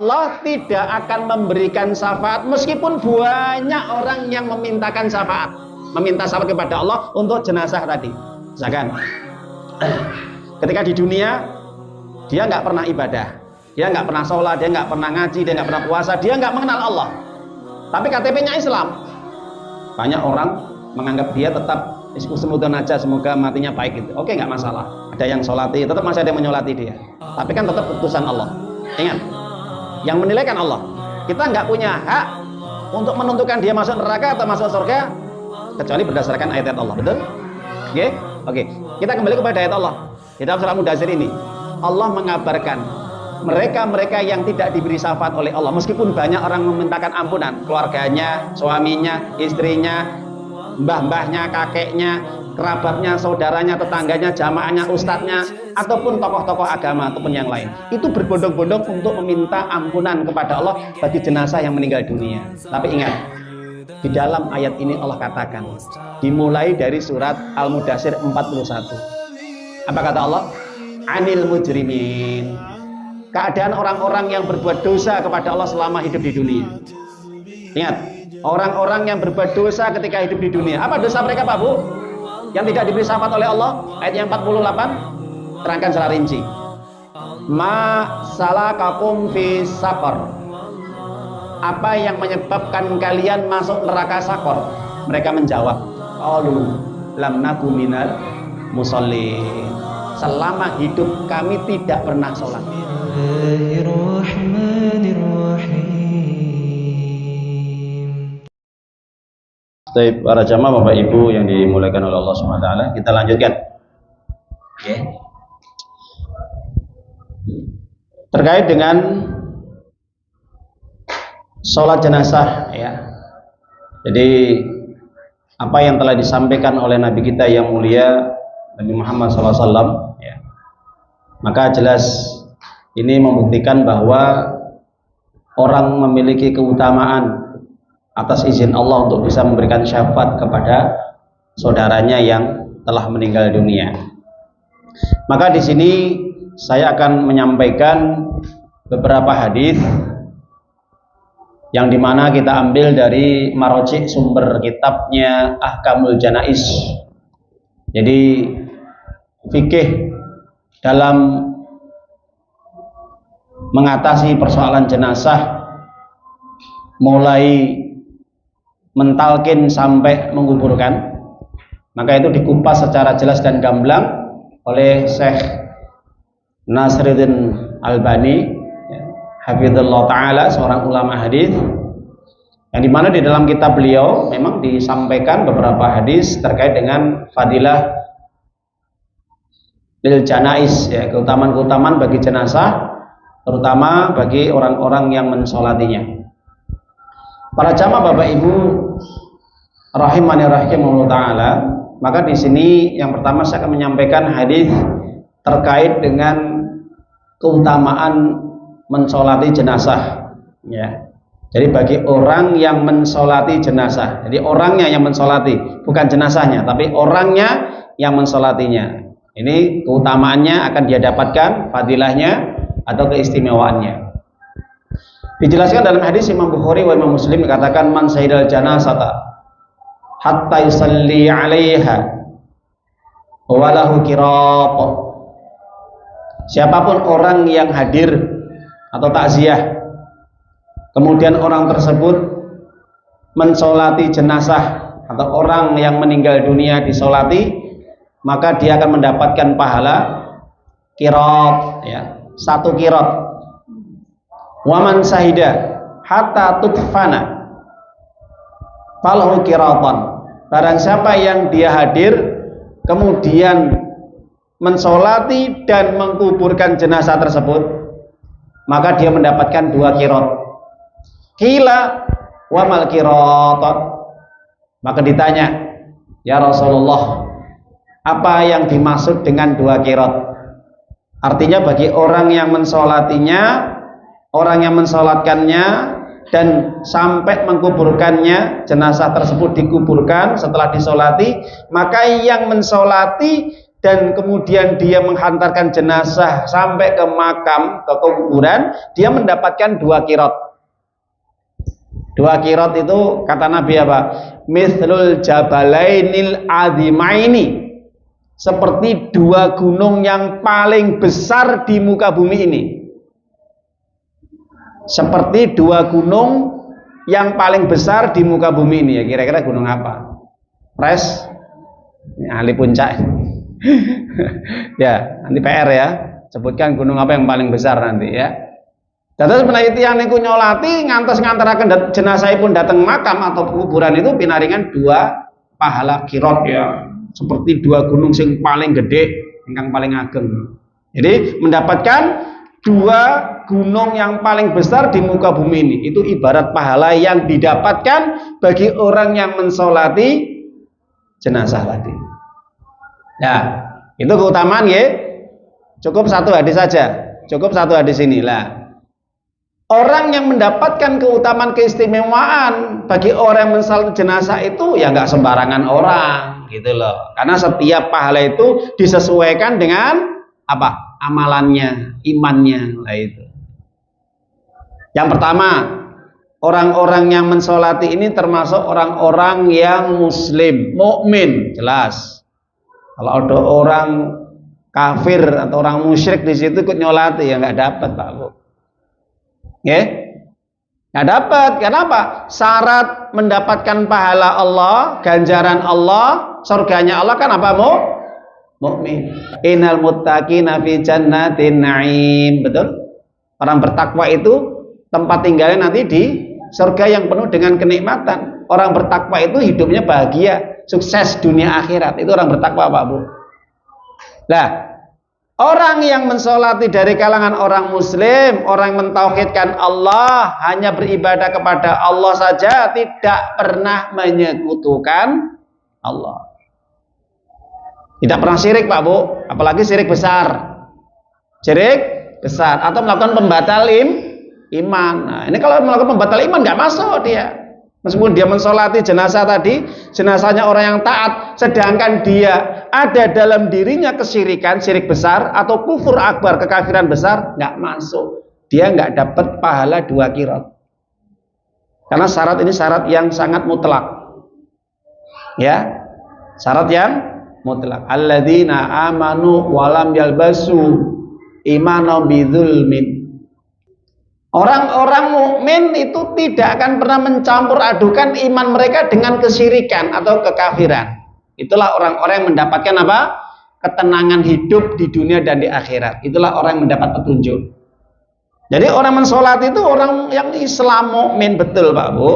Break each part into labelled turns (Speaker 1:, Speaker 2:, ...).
Speaker 1: Allah tidak akan memberikan syafaat meskipun banyak orang yang memintakan syafaat, meminta syafaat kepada Allah untuk jenazah tadi. Misalkan ketika di dunia dia nggak pernah ibadah, dia nggak pernah sholat, dia nggak pernah ngaji, dia nggak pernah puasa, dia nggak mengenal Allah, tapi KTP-nya Islam. Banyak orang menganggap dia tetap semoga aja, semoga matinya baik gitu. Oke, nggak masalah. Ada yang sholati, tetap masih ada yang menyolati dia, tapi kan tetap putusan Allah. Ingat, yang menilai kan Allah. Kita nggak punya hak untuk menentukan dia masuk neraka atau masuk surga kecuali berdasarkan ayat-ayat Allah. Betul? Oke? Oke. Kita kembali kepada ayat Allah. Di dalam surah Mudatsir ini, Allah mengabarkan mereka-mereka yang tidak diberi syafaat oleh Allah, meskipun banyak orang memintakan ampunan, keluarganya, suaminya, istrinya, mbah-mbahnya, kakeknya, kerabatnya, saudaranya, tetangganya, jamaahnya, ustadznya, ataupun tokoh-tokoh agama ataupun yang lain, itu berbondong-bondong untuk meminta ampunan kepada Allah bagi jenazah yang meninggal dunia. Tapi ingat, di dalam ayat ini Allah katakan, dimulai dari surat Al-Mudatsir 41. Apa kata Allah? Anil mujrimin, keadaan orang-orang yang berbuat dosa kepada Allah selama hidup di dunia. Ingat, orang-orang yang berbuat dosa ketika hidup di dunia. Apa dosa mereka, Pak Bu? Yang tidak diberi syafaat oleh Allah. Ayat yang 48 terangkan secara rinci. Ma salakakum fi saqar, apa yang menyebabkan kalian masuk neraka sakor? Mereka menjawab, qalu lam naku minal musallin, selama hidup kami tidak pernah sholat. Baik, para jamaah Bapak Ibu yang dimuliakan oleh Allah Subhanahu wa taala, kita lanjutkan. Oke. Terkait dengan sholat jenazah, ya. Jadi apa yang telah disampaikan oleh Nabi kita yang mulia Nabi Muhammad SAW, ya. Maka jelas ini membuktikan bahwa orang memiliki keutamaan atas izin Allah untuk bisa memberikan syafaat kepada saudaranya yang telah meninggal dunia. Maka di sini saya akan menyampaikan beberapa hadis yang dimana kita ambil dari marojik sumber kitabnya Ahkamul Janais. Jadi fikih dalam mengatasi persoalan jenazah, mulai mentalkin sampai menguburkan, maka itu dikupas secara jelas dan gamblang oleh Syekh Nasiruddin Albani, hafizallahu taala, seorang ulama hadis, yang dimana di dalam kitab beliau memang disampaikan beberapa hadis terkait dengan fadilah lil janais, ya, keutamaan-keutamaan bagi jenazah, terutama bagi orang-orang yang mensolatinya. Para jamaah Bapak Ibu rahimani rahimahullah taala, maka di sini yang pertama saya akan menyampaikan hadis terkait dengan keutamaan mensolati jenazah, ya. Jadi bagi orang yang mensolati jenazah, jadi orangnya yang mensolati, bukan jenazahnya, tapi orangnya yang mensolatinya. Ini keutamaannya akan dia dapatkan, fadilahnya atau keistimewaannya. Dijelaskan dalam hadis Imam Bukhari wa Imam Muslim, dikatakan man syahidal janazata hatta yusalli 'alaiha wa lahu qirat. Siapapun orang yang hadir atau takziah, kemudian orang tersebut mensolati jenazah atau orang yang meninggal dunia disolati, maka dia akan mendapatkan pahala qirat, ya, 1 qirat. Waman sahida hatta tudfana falahu qiratan. Barang siapa yang dia hadir kemudian mensolati dan mengkuburkan jenazah tersebut, maka dia mendapatkan 2 qirat. Qila wamal qiratan, maka ditanya, ya Rasulullah, apa yang dimaksud dengan 2 qirat? Artinya bagi orang yang mensolatinya, orang yang mensolatkannya, dan sampai mengkuburkannya, jenazah tersebut dikuburkan setelah disolati, maka yang mensolati dan kemudian dia menghantarkan jenazah sampai ke makam, ke kuburan, dia mendapatkan 2 qirot. 2 qirot itu kata Nabi apa? Mithlul jabalainil azimaini, seperti 2 gunung yang paling besar di muka bumi ini. Seperti 2 gunung yang paling besar di muka bumi ini. Ya, kira-kira gunung apa? Pres? Ini ahli puncak. Ya, nanti PR ya. Sebutkan gunung apa yang paling besar nanti ya. Terus penelitian itu nyolati ngantos ngantaraken jenazah pun datang makam atau kuburan itu pinaringan 2 pahala qirot ya. Seperti 2 gunung sing paling gede, yang paling ageng. Jadi mendapatkan 2 gunung yang paling besar di muka bumi ini. Itu ibarat pahala yang didapatkan bagi orang yang mensolati jenazah tadi. Ya, itu keutamaan ya. Cukup 1 hadis saja. Cukup 1 hadis inilah. Orang yang mendapatkan keutamaan keistimewaan bagi orang yang mensolati jenazah itu ya nggak sembarangan orang, gitu loh. Karena setiap pahala itu disesuaikan dengan apa? Amalannya, imannya, lah itu. Yang pertama, orang-orang yang mensolati ini termasuk orang-orang yang muslim, mukmin, jelas. Kalau ada orang kafir atau orang musyrik di situ ikut nyolati ya nggak dapat, Pak Bu. Ya, nggak dapat. Kenapa? Syarat mendapatkan pahala Allah, ganjaran Allah, surganya Allah kan apa, mukmin. Innal muttaqina fi jannatin na'im. Betul? Orang bertakwa itu tempat tinggalnya nanti di surga yang penuh dengan kenikmatan. Orang bertakwa itu hidupnya bahagia, sukses dunia akhirat. Itu orang bertakwa, Pak Bu. Nah, orang yang mensolati dari kalangan orang muslim, orang yang mentauhidkan Allah, hanya beribadah kepada Allah saja, tidak pernah menyekutukan Allah. Tidak pernah syirik, Pak Bu, apalagi syirik besar. Syirik besar atau melakukan pembatal iman. Nah, ini kalau melakukan pembatal iman nggak masuk dia. Meskipun dia mensolati jenazah tadi, jenazahnya orang yang taat, sedangkan dia ada dalam dirinya kesyirikan, syirik besar atau kufur akbar, kekafiran besar, nggak masuk. Dia nggak dapat pahala 2 qirot. Karena syarat ini syarat yang sangat mutlak. Ya, syarat yang mutlak. Alladzina amanu walam yalbasu imanu bidzulmin. Orang-orang mukmin itu tidak akan pernah mencampur adukan iman mereka dengan kesyirikan atau kekafiran. Itulah orang-orang yang mendapatkan apa? Ketenangan hidup di dunia dan di akhirat. Itulah orang yang mendapat petunjuk. Jadi orang mensolat itu orang yang Islam mukmin, betul Pak Bu.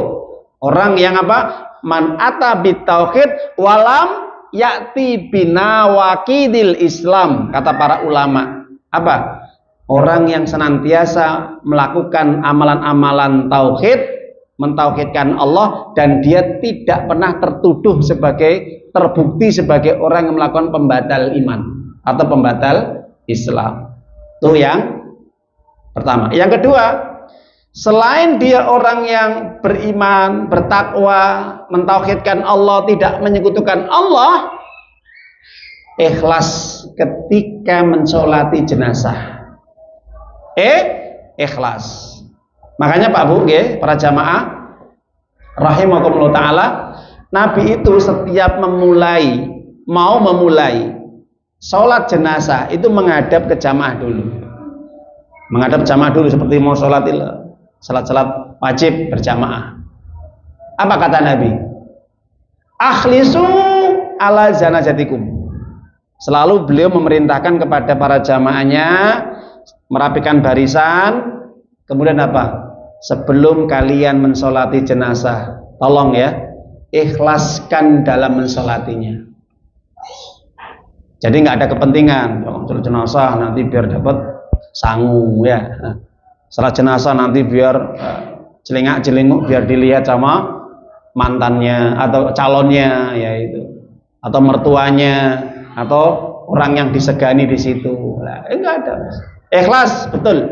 Speaker 1: Orang yang apa? Man ata bitauhid walam ya'ti binawaqidil Islam, kata para ulama. Apa? Orang yang senantiasa melakukan amalan-amalan tauhid, mentauhidkan Allah, dan dia tidak pernah tertuduh terbukti sebagai orang yang melakukan pembatal iman atau pembatal Islam. Itu yang pertama. Yang kedua, selain dia orang yang beriman, bertakwa, mentauhidkan Allah, tidak menyekutukan Allah, ikhlas ketika mensolati jenazah. Ikhlas. Makanya Pak Bu, para jamaah rahimakumullah ta'ala, Nabi itu setiap mau memulai sholat jenazah itu menghadap ke jamaah dulu. Menghadap jamaah dulu seperti mau sholat wajib berjamaah. Apa kata Nabi? Akhlisu ala janazatikum. Selalu beliau memerintahkan kepada para jamaahnya merapikan barisan, kemudian apa? Sebelum kalian mensolati jenazah, tolong ya, ikhlaskan dalam mensolatinya. Jadi nggak ada kepentingan, jenazah nanti biar dapat sangu ya. Setelah jenazah nanti biar celingak-celinguk biar dilihat sama mantannya atau calonnya ya itu, atau mertuanya atau orang yang disegani di situ. Nah, enggak ada. Ikhlas betul.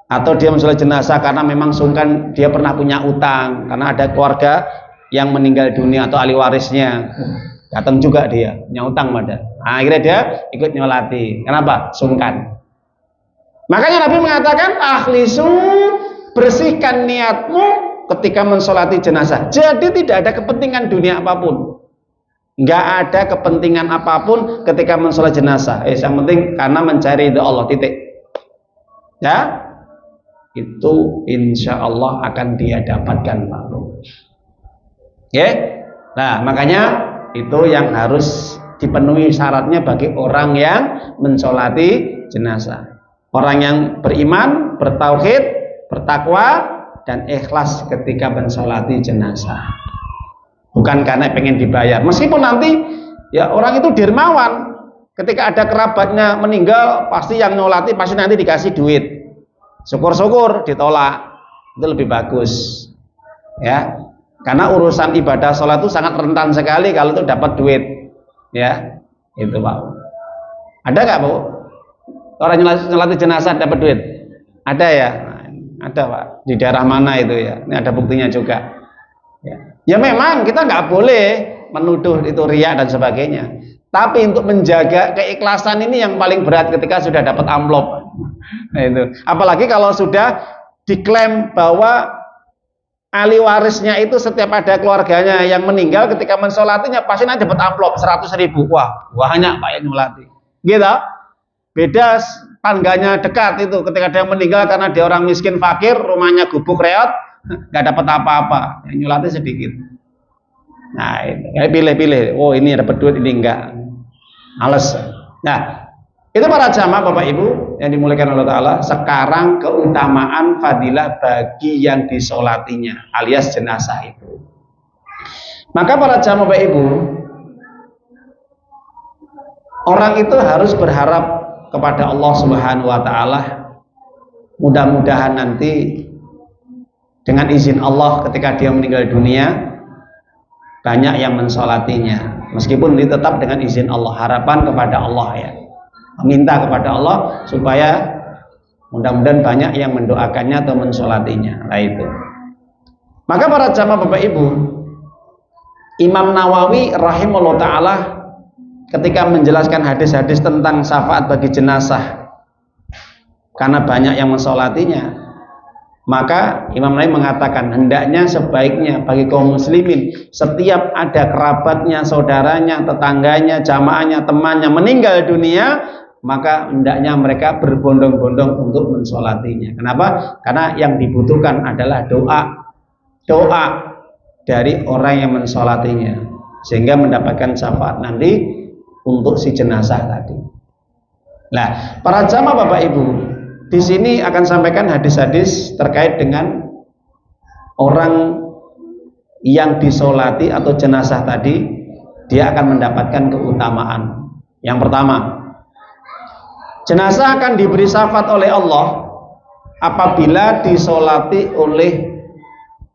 Speaker 1: Atau dia mensolat jenazah karena memang sungkan, dia pernah punya utang karena ada keluarga yang meninggal dunia atau ahli warisnya, datang juga dia punya utang pada. Akhirnya dia ikut nyolati. Kenapa? Sungkan. Makanya Nabi mengatakan, akhlisu, bersihkan niatmu ketika mensolati jenazah. Jadi tidak ada kepentingan dunia apapun. Nggak ada kepentingan apapun ketika mensolati jenazah. Yang penting karena mencari ridha Allah, titik. Ya, itu insya Allah akan dia dapatkan, Pak. Oke? Nah, makanya itu yang harus dipenuhi syaratnya bagi orang yang mensolati jenazah. Orang yang beriman, bertauhid, bertakwa, dan ikhlas ketika mensolati jenazah. Bukan karena pengen dibayar. Meskipun nanti ya orang itu dermawan. Ketika ada kerabatnya meninggal, pasti yang nyolati pasti nanti dikasih duit. Syukur-syukur ditolak. Itu lebih bagus. Ya. Karena urusan ibadah sholat itu sangat rentan sekali kalau itu dapat duit. Ya. Itu, Pak. Ada nggak, Bu? Orang nyolati jenazah dapat duit? Ada ya? Ada, Pak. Di daerah mana itu ya? Ini ada buktinya juga. Ya memang kita nggak boleh menuduh itu riya dan sebagainya. Tapi untuk menjaga keikhlasan ini yang paling berat ketika sudah dapat amplop. Nah, itu. Apalagi kalau sudah diklaim bahwa ahli warisnya itu setiap ada keluarganya yang meninggal ketika mensolatinya pasti nanti dapat amplop 100.000. Wah, banyak Pak yang nyolati. Gitu. Beda tangganya dekat itu ketika dia meninggal karena dia orang miskin fakir, rumahnya gubuk reot, nggak dapat apa-apa, yang nyulati sedikit. Nah, ini pilih-pilih. Oh, ini dapat duit, ini enggak. Males. Nah, itu para jamaah Bapak Ibu yang dimuliakan Allah Ta'ala. Sekarang keutamaan fadilah bagi yang disolatinya alias jenazah itu. Maka para jamaah Bapak Ibu, orang itu harus berharap kepada Allah Subhanahu wa Ta'ala. Mudah-mudahan nanti dengan izin Allah ketika dia meninggal dunia banyak yang mensolatinya, meskipun ini tetap dengan izin Allah. Harapan kepada Allah ya, meminta kepada Allah supaya mudah-mudahan banyak yang mendoakannya atau mensolatinya. Nah itu. Maka para jamaah Bapak Ibu, Imam Nawawi rahimahullah ta'ala ketika menjelaskan hadis-hadis tentang syafaat bagi jenazah karena banyak yang mensolatinya, maka Imam Nawawi mengatakan hendaknya sebaiknya bagi kaum muslimin setiap ada kerabatnya, saudaranya, tetangganya, jamaahnya, temannya meninggal dunia, maka hendaknya mereka berbondong-bondong untuk mensolatinya. Kenapa? Karena yang dibutuhkan adalah doa dari orang yang mensolatinya sehingga mendapatkan syafaat nanti untuk si jenazah tadi. Nah, para jamaah Bapak Ibu, di sini akan sampaikan hadis-hadis terkait dengan orang yang disolati atau jenazah tadi, dia akan mendapatkan keutamaan. Yang pertama, jenazah akan diberi syafaat oleh Allah apabila disolati oleh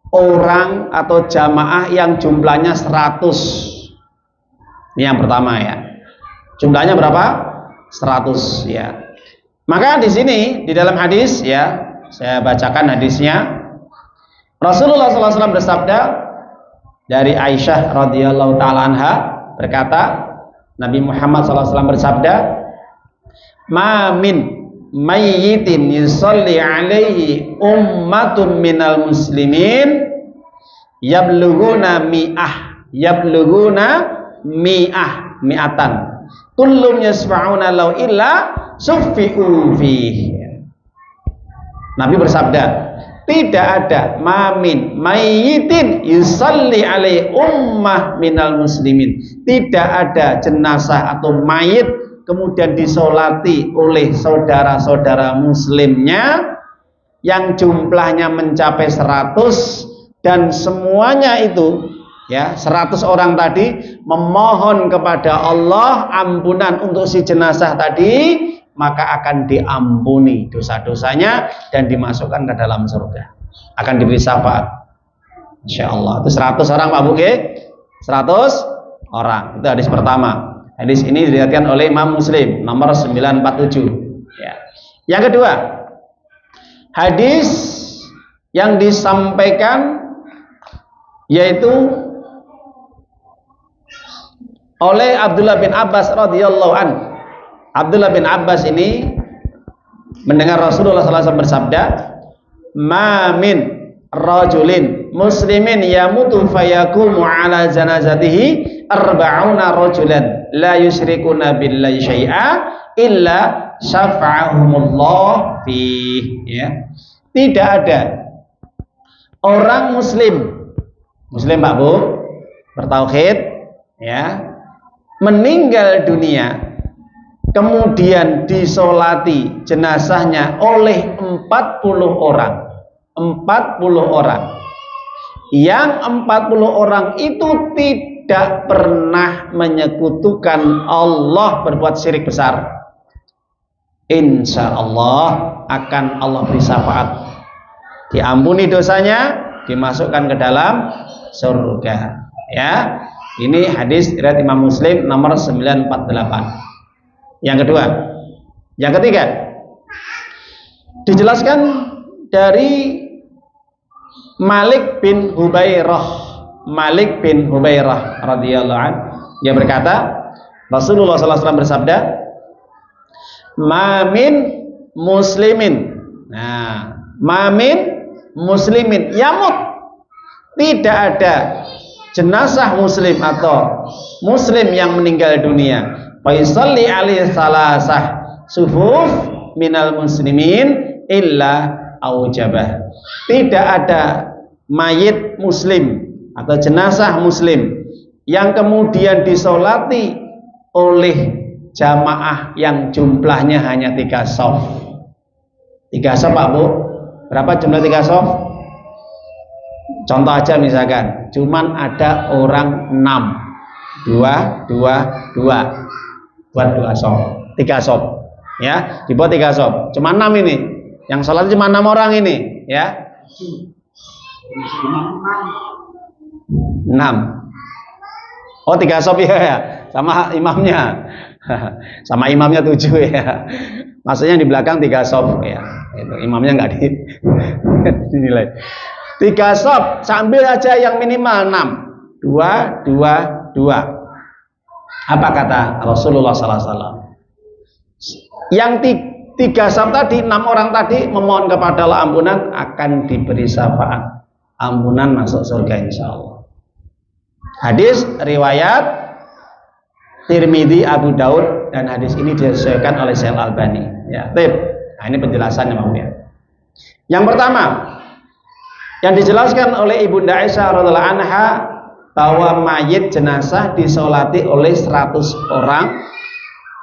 Speaker 1: orang atau jamaah yang jumlahnya 100. Ini yang pertama ya. Jumlahnya berapa? 100 ya. Maka di sini di dalam hadis ya, saya bacakan hadisnya. Rasulullah SAW bersabda dari Aisyah radhiyallahu taala anha berkata, Nabi Muhammad SAW bersabda, "Ma min mayyitin yusalli alaihi ummatun minal muslimin yablughuna mi'atan kullum yasma'una law illa suffi'u fihi." Nabi bersabda, tidak ada mamin mayyitin yusalli alaihi ummah minal muslimin, tidak ada jenazah atau mayit kemudian disolati oleh saudara-saudara muslimnya yang jumlahnya mencapai 100 dan semuanya itu ya 100 orang tadi memohon kepada Allah ampunan untuk si jenazah tadi, maka akan diampuni dosa-dosanya dan dimasukkan ke dalam surga, akan diberi syafaat insyaallah. Itu 100 orang Pak Bu, 100 orang. Itu hadis pertama. Hadis ini diriwayatkan oleh Imam Muslim nomor 947 ya. Yang kedua, hadis yang disampaikan yaitu oleh Abdullah bin Abbas radhiyallahu an. Abdullah bin Abbas ini mendengar Rasulullah SAW bersabda, "Ma min rajulin muslimin yamutu fayaqumu ala janazatihi arba'una rajulan la yusyrikuna billahi syai'a illa syafa'ahumullah fih." Ya. Tidak ada orang muslim Pak Bu, bertauhid, ya, meninggal dunia kemudian disolati jenazahnya oleh 40 orang. 40 orang. Yang 40 orang itu tidak pernah menyekutukan Allah berbuat syirik besar. Insya Allah akan Allah beri syafaat, diampuni dosanya, dimasukkan ke dalam surga. Ya, ini hadis riwayat Imam Muslim nomor 948. Yang kedua, yang ketiga, dijelaskan dari Malik bin Hubairah radhiyallahu anhu, dia berkata, Rasulullah SAW bersabda, "Mamin muslimin." Nah, mamin muslimin yamut, tidak ada jenazah muslim atau muslim yang meninggal dunia, faisalli alaihi salasah sufuf minal muslimin illa aujabah. Tidak ada mayit muslim atau jenazah muslim yang kemudian disolati oleh jamaah yang jumlahnya hanya 3 shaf. 3 shaf Pak Bu, berapa jumlah 3 shaf? Contoh aja misalkan, cuman ada orang 6, 2 buat 2 shaf, 3 shaf, ya, dibuat 3 shaf, cuma 6 ini, yang sholat cuma 6 orang ini, ya, 6. Oh 3 shaf ya, sama imamnya, sama imamnya 7 ya, maksudnya di belakang 3 shaf ya, itu imamnya nggak dinilai. 3 shaf, sambil aja yang minimal 6, 2. Apa kata Rasulullah SAW? Yang 3 shaf tadi, 6 orang tadi memohon kepada Allah ampunan, akan diberi syafaat, ampunan masuk surga insya Allah. Hadis riwayat Tirmidzi, Abu Daud, dan hadis ini disesuaikan oleh Syekh Al-Albani. Ya, nah ini penjelasannya Bang ya. Yang pertama, yang dijelaskan oleh Ibunda Aisyah radhiyallahu anha, bahwa mayit jenazah disolati oleh 100 orang,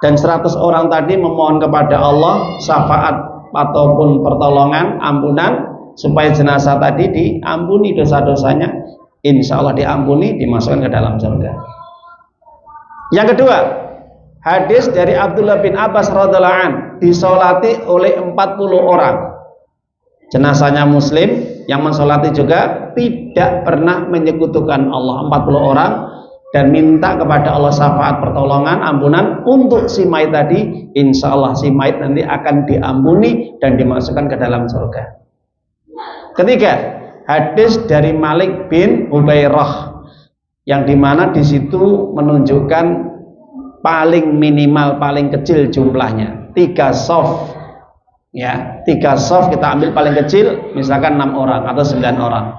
Speaker 1: dan 100 orang tadi memohon kepada Allah syafaat ataupun pertolongan, ampunan, supaya jenazah tadi diampuni dosa-dosanya, insya Allah diampuni, dimasukkan ke dalam surga. Yang kedua, hadis dari Abdullah bin Abbas radhiyallahu anhu, disolati oleh 40 orang, jenazahnya muslim, yang mensolati juga tidak pernah menyekutukan Allah, 40 orang, dan minta kepada Allah syafaat, pertolongan, ampunan untuk si mayit tadi, insya Allah si mayit nanti akan diampuni dan dimasukkan ke dalam surga. Ketiga, hadis dari Malik bin Hubairah, yang dimana di situ menunjukkan paling minimal, paling kecil jumlahnya 3 shaf. Ya, 3 shaf kita ambil paling kecil, misalkan 6 orang atau 9 orang.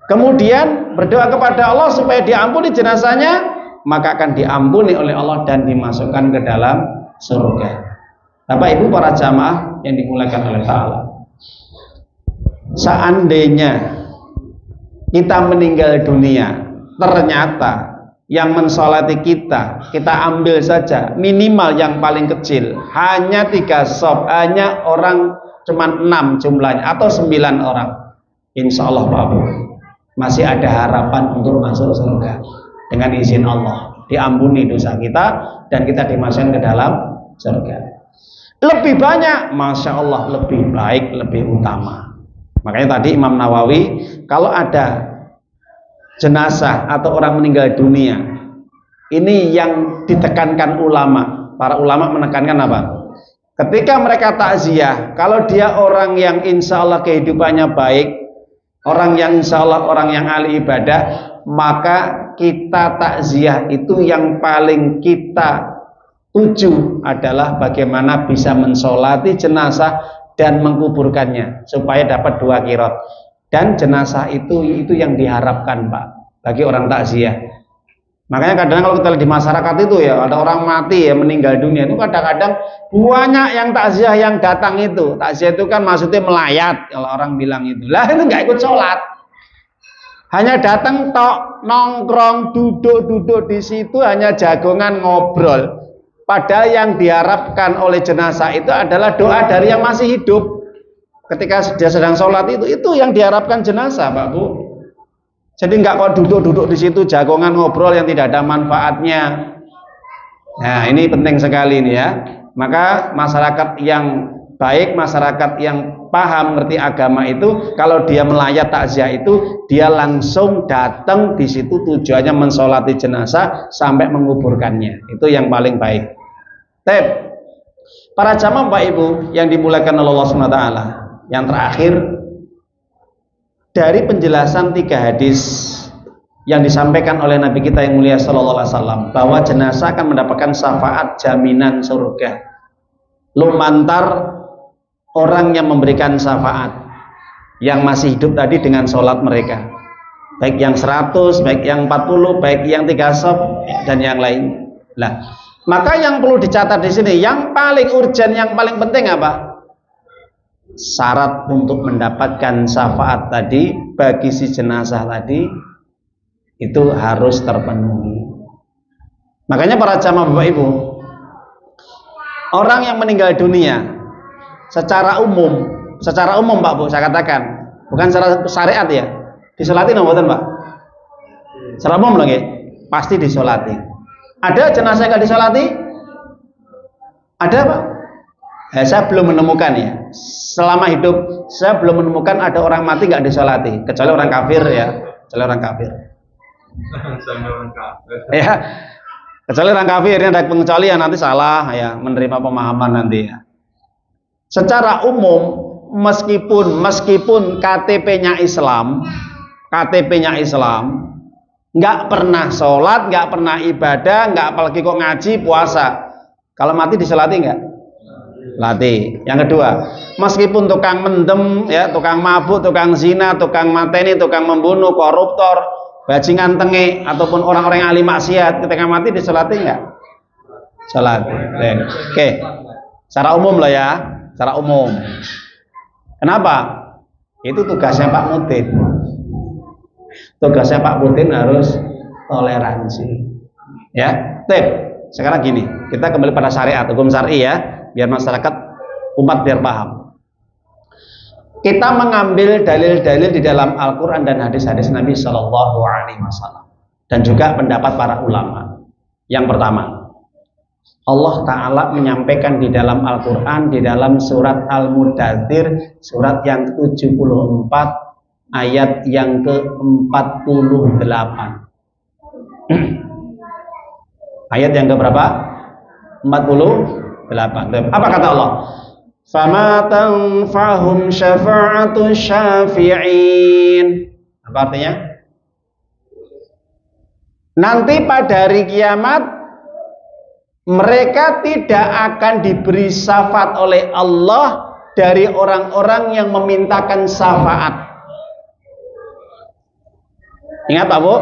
Speaker 1: Kemudian berdoa kepada Allah supaya diampuni jenazahnya, maka akan diampuni oleh Allah dan dimasukkan ke dalam surga. Bapak Ibu para jamaah yang dimuliakan oleh Allah, seandainya kita meninggal dunia, ternyata yang mensolati kita ambil saja minimal yang paling kecil hanya 3 shaf, hanya orang cuma 6 jumlahnya atau 9 orang, insya Allah Pak Bu, masih ada harapan untuk masuk surga dengan izin Allah, diampuni dosa kita dan kita dimasukkan ke dalam surga. Lebih banyak, masya Allah, lebih baik, lebih utama. Makanya tadi Imam Nawawi, kalau ada jenazah atau orang meninggal dunia, ini yang ditekankan ulama. Para ulama menekankan apa? Ketika mereka takziah, kalau dia orang yang insya Allah kehidupannya baik, orang yang insya Allah orang yang ahli ibadah, maka kita takziah itu yang paling kita tuju adalah bagaimana bisa mensolati jenazah dan mengkuburkannya supaya dapat 2 qiraat. Dan jenazah itu yang diharapkan, Pak, bagi orang takziah. Makanya kadang kalau kita lihat di masyarakat itu ya, ada orang mati ya, meninggal dunia itu kadang-kadang banyak yang takziah yang datang itu. Takziah itu kan maksudnya melayat, kalau orang bilang itu. Lah itu nggak ikut sholat. Hanya datang tok, nongkrong, duduk-duduk di situ hanya jagongan ngobrol. Padahal yang diharapkan oleh jenazah itu adalah doa dari yang masih hidup. Ketika dia sedang sholat itu yang diharapkan jenazah, Pak Bu. Jadi nggak kok duduk-duduk di situ jagongan ngobrol yang tidak ada manfaatnya. Nah, ini penting sekali ini ya. Maka masyarakat yang baik, masyarakat yang paham ngerti agama itu, kalau dia melayat takziah itu, dia langsung datang di situ tujuannya mensolati jenazah sampai menguburkannya. Itu yang paling baik. Para jamaah Bapak Ibu yang dimuliakan Allah Subhanahu wa taala. Yang terakhir, dari penjelasan 3 hadis yang disampaikan oleh Nabi kita yang mulia sallallahu alaihi wasallam, bahwa jenazah akan mendapatkan syafaat jaminan surga. Lumantar orang yang memberikan syafaat yang masih hidup tadi dengan sholat mereka, baik yang 100, baik yang 40, baik yang 3 saf dan yang lain. Nah, maka yang perlu dicatat di sini, yang paling urgent, yang paling penting apa? Syarat untuk mendapatkan syafaat tadi bagi si jenazah tadi itu harus terpenuhi. Makanya para jamaah Bapak Ibu, orang yang meninggal dunia secara umum Pak Bu, saya katakan, bukan secara syariat ya, disolati nomboten Pak? Secara umum lagi, pasti disolati. Ada jenazah yang nggak disolati? Ada Pak? Saya belum menemukan ya. Selama hidup saya belum menemukan ada orang mati nggak disolati, kecuali orang kafir ya, kecuali orang kafir. Ya, kecuali orang kafir ini ada pengecualian, nanti salah ya, menerima pemahaman nanti ya. Secara umum meskipun KTP-nya Islam, nggak pernah sholat, nggak pernah ibadah, nggak apalagi kok ngaji, puasa, kalau mati disolati nggak? Latih. Yang kedua, meskipun tukang mendem ya, tukang mabuk, tukang zina, tukang mateni, tukang membunuh, koruptor, bajingan tenge, ataupun orang-orang yang ahli maksiat, ketika mati disolati nggak? Solati. Oke. Secara umum lah ya, secara umum. Kenapa? Itu tugasnya Pak Mutin. Tugasnya Pak Mutin harus toleransi. Ya, sekarang gini, kita kembali pada syariat, hukum syar'i ya, biar masyarakat umat biar paham. Kita mengambil dalil-dalil di dalam Al-Quran dan hadis-hadis Nabi Shallallahu Alaihi Wasallam dan juga pendapat para ulama. Yang pertama, Allah Ta'ala menyampaikan di dalam Al-Quran, di dalam surat Al-Mudaththir, surat yang 74, ayat yang ke-48. Ayat yang ke berapa? 48. Apa kata Allah? Fama tanfa'hum syafa'atu syafi'in. Apa artinya? Nanti pada hari kiamat mereka tidak akan diberi syafaat oleh Allah dari orang-orang yang memintakan syafaat. Ingat Pak Bu,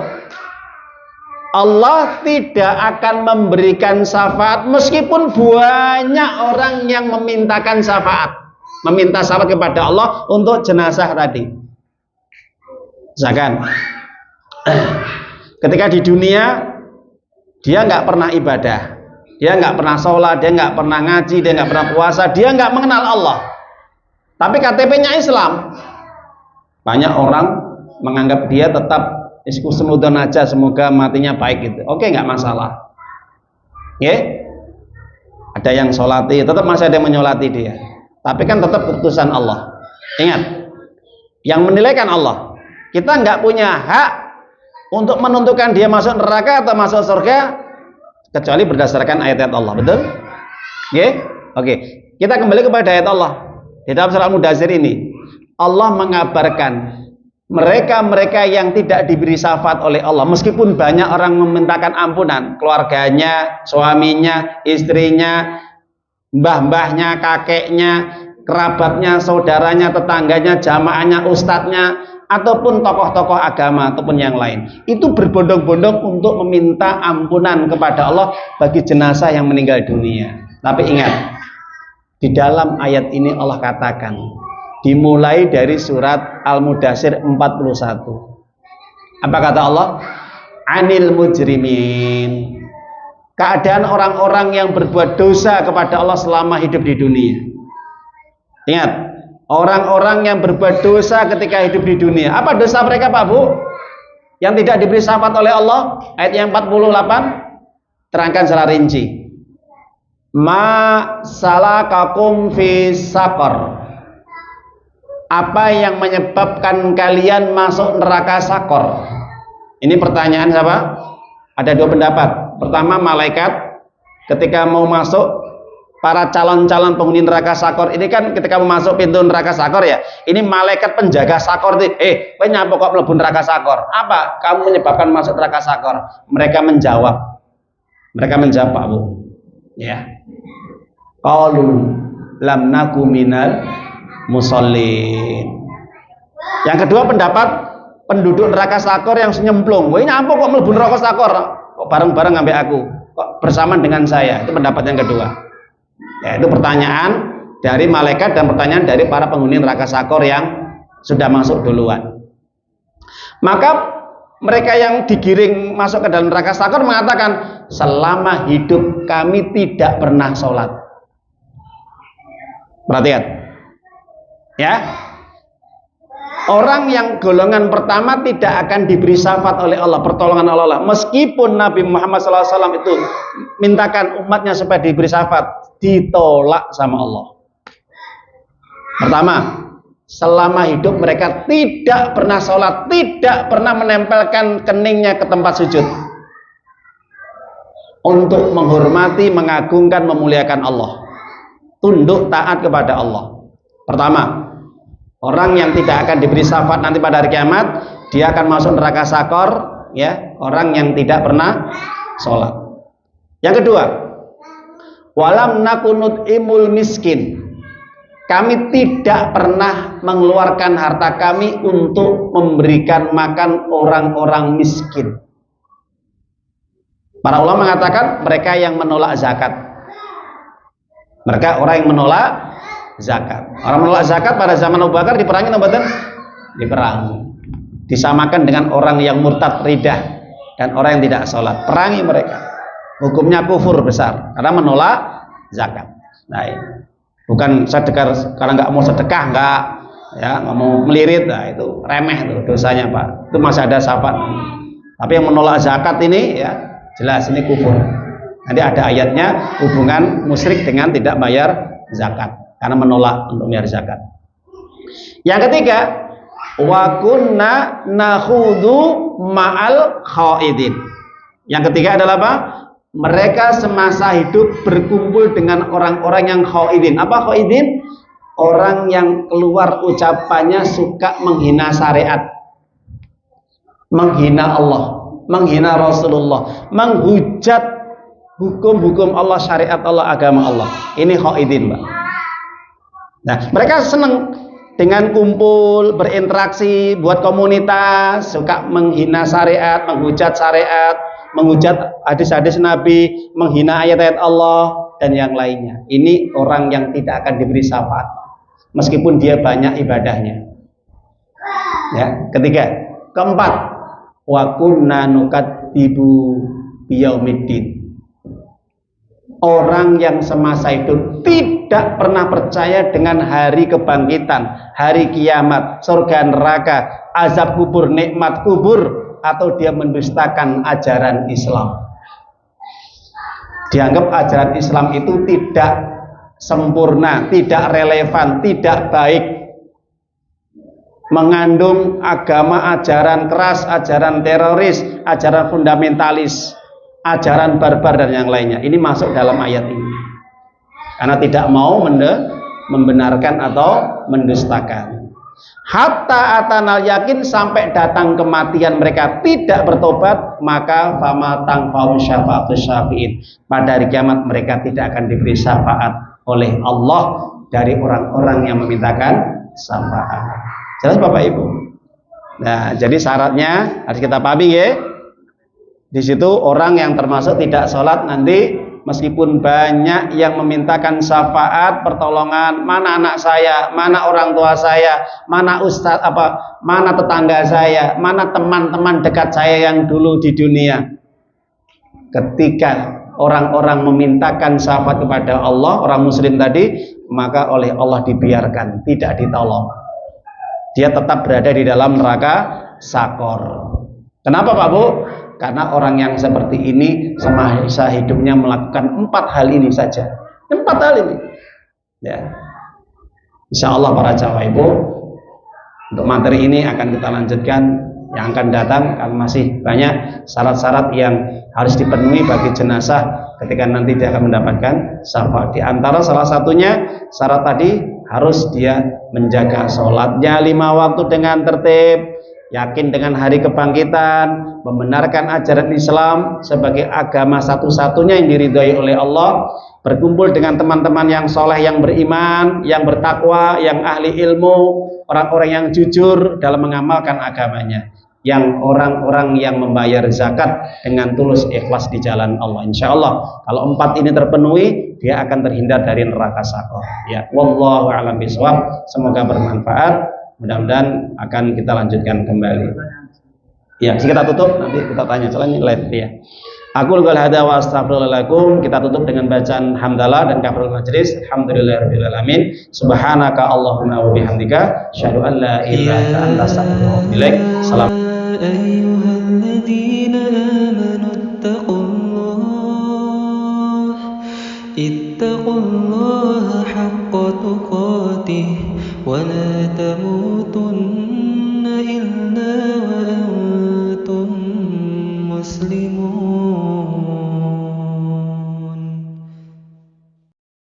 Speaker 1: Allah tidak akan memberikan syafaat meskipun banyak orang yang memintakan syafaat, meminta syafaat kepada Allah untuk jenazah tadi. Misalkan ketika di dunia dia nggak pernah ibadah, dia nggak pernah sholat, dia nggak pernah ngaji, dia nggak pernah puasa, dia nggak mengenal Allah, tapi KTP-nya Islam. Banyak orang menganggap dia tetap iskusnudon aja, semoga matinya baik gitu. Oke, nggak masalah. Oke, ada yang sholati, tetap masih ada yang menyolati dia. Tapi kan tetap keputusan Allah. Ingat, yang menilaikan Allah. Kita nggak punya hak untuk menentukan dia masuk neraka atau masuk surga kecuali berdasarkan ayat-ayat Allah. Betul? Oke? Oke. Kita kembali kepada ayat Allah. Di dalam surah Al-Mudaththir ini, Allah mengabarkan mereka-mereka yang tidak diberi syafaat oleh Allah, meskipun banyak orang memintakan ampunan, keluarganya, suaminya, istrinya, mbah-mbahnya, kakeknya, kerabatnya, saudaranya, tetangganya, jamaahnya, ustadznya, ataupun tokoh-tokoh agama ataupun yang lain, itu berbondong-bondong untuk meminta ampunan kepada Allah bagi jenazah yang meninggal dunia. Tapi ingat, di dalam ayat ini Allah katakan, dimulai dari surat Al-Mudaththir 41. Apa kata Allah? Anil mujrimin. Keadaan orang-orang yang berbuat dosa kepada Allah selama hidup di dunia. Ingat, orang-orang yang berbuat dosa ketika hidup di dunia. Apa dosa mereka, Pak Bu? Yang tidak diberi syafaat oleh Allah. Ayat yang 48 terangkan secara rinci. Ma salakakum fi saqar. Apa yang menyebabkan kalian masuk neraka sakor? Ini pertanyaan siapa? Ada dua pendapat. Pertama, malaikat ketika mau masuk, para calon-calon penghuni neraka sakor ini kan ketika mau masuk pintu neraka sakor ya, ini malaikat penjaga sakor itu, kowe nyapa kok mlebu neraka sakor? Apa kamu menyebabkan masuk neraka sakor? Mereka menjawab, Pak Bu, ya, qalu lam naku minal musallin. Yang kedua pendapat penduduk neraka sakor yang nyemplung, kowe nyapa kok mlebu neraka sakor? Kok bareng-bareng ngambil aku? Kok bersamaan dengan saya? Itu pendapat yang kedua. Ya, itu pertanyaan dari malaikat dan pertanyaan dari para penghuni neraka sakor yang sudah masuk duluan. Maka mereka yang digiring masuk ke dalam neraka sakor mengatakan, selama hidup kami tidak pernah sholat. Perhatikan, ya, orang yang golongan pertama tidak akan diberi syafaat oleh Allah, pertolongan Allah, meskipun Nabi Muhammad SAW itu mintakan umatnya supaya diberi syafaat, ditolak sama Allah. Pertama, selama hidup mereka tidak pernah sholat, tidak pernah menempelkan keningnya ke tempat sujud untuk menghormati, mengagungkan, memuliakan Allah, tunduk taat kepada Allah. Pertama, orang yang tidak akan diberi syafaat nanti pada hari kiamat, dia akan masuk neraka sakor, ya, orang yang tidak pernah sholat. Yang kedua, walam nakunut imul miskin. Kami tidak pernah mengeluarkan harta kami untuk memberikan makan orang-orang miskin. Para ulama mengatakan mereka yang menolak zakat. Mereka orang yang menolak zakat. Orang menolak zakat pada zaman Abu Bakar diperangi atau tidak? Diperangi. Disamakan dengan orang yang murtad ridah dan orang yang tidak sholat. Perangi mereka. Hukumnya kufur besar karena menolak zakat. Nah, bukan sedekah karena nggak mau sedekah, nggak mau melirit, nah itu remeh itu dosanya Pak. Itu masih ada syafaat. Tapi yang menolak zakat ini ya jelas ini kufur. Nanti ada ayatnya hubungan musyrik dengan tidak bayar zakat karena menolak untuk bayar zakat. Yang ketiga, wa kunna nakhudu ma'al khaidin. Yang ketiga adalah apa? Mereka semasa hidup berkumpul dengan orang-orang yang khaidin. Apa khaidin? Orang yang keluar ucapannya suka menghina syariat, menghina Allah, menghina Rasulullah, menghujat hukum-hukum Allah, syariat Allah, agama Allah. Ini khaidin, Pak. Nah, mereka senang dengan kumpul, berinteraksi, buat komunitas, suka menghina syariat, menghujat syariat, menghujat hadis-hadis Nabi, menghina ayat-ayat Allah dan yang lainnya. Ini orang yang tidak akan diberi syafaat meskipun dia banyak ibadahnya. Ya, ketiga. Keempat, wa kunna nukadzibu biyaumiddin. Orang yang semasa hidup tidak pernah percaya dengan hari kebangkitan, hari kiamat, surga neraka, azab kubur, nikmat kubur, atau dia mendustakan ajaran Islam. Dianggap ajaran Islam itu tidak sempurna, tidak relevan, tidak baik, mengandung agama ajaran keras, ajaran teroris, ajaran fundamentalis, ajaran barbar dan yang lainnya. Ini masuk dalam ayat ini karena tidak mau membenarkan atau mendustakan. Hatta atanal yakin, sampai datang kematian mereka tidak bertobat, maka fama tangfa'um syafa'atus syafi'in. Pada hari kiamat mereka tidak akan diberi syafaat oleh Allah dari orang-orang yang memintakan syafaat. Jelas Bapak Ibu? Nah, jadi syaratnya harus kita pahami ya. Di situ orang yang termasuk tidak sholat nanti, meskipun banyak yang memintakan syafaat, pertolongan, mana anak saya, mana orang tua saya, mana ustadz mana tetangga saya, mana teman-teman dekat saya yang dulu di dunia. Ketika orang-orang memintakan syafaat kepada Allah, orang muslim tadi, maka oleh Allah dibiarkan, tidak ditolong. Dia tetap berada di dalam neraka sakor. Kenapa Pak Bu? Karena orang yang seperti ini semasa hidupnya melakukan 4 hal ini saja. 4 hal ini. Ya. Insya Allah para Jawa Ibu, untuk materi ini akan kita lanjutkan yang akan datang, karena masih banyak syarat-syarat yang harus dipenuhi bagi jenazah ketika nanti dia akan mendapatkan syafaat. Di antara salah satunya syarat tadi, harus dia menjaga sholatnya 5 waktu dengan tertib, yakin dengan hari kebangkitan, membenarkan ajaran Islam sebagai agama satu-satunya yang diridhoi oleh Allah, berkumpul dengan teman-teman yang soleh, yang beriman, yang bertakwa, yang ahli ilmu, orang-orang yang jujur dalam mengamalkan agamanya, yang orang-orang yang membayar zakat dengan tulus ikhlas di jalan Allah. Insya Allah kalau 4 ini terpenuhi, dia akan terhindar dari neraka sakor. Ya, wallahu a'lam bishawab. Semoga bermanfaat. Mudah-mudahan akan kita lanjutkan kembali. Ya, kita tutup, nanti kita tanya soalnya live ya. Aku qul hada wa astaghfirullahaladzim. Kita tutup dengan bacaan hamdalah dan kafaratul majlis. Alhamdulillahirabbil alamin. Subhanaka Allahumma wa bihamdika asyhadu an la ilaha illa anta astaghfiruka wa atubu ilaik. Salam. Ayyuhalladzina amanu ittaqullaha haqqa tuqatih wa la tamutunna illa wa antum muslimun.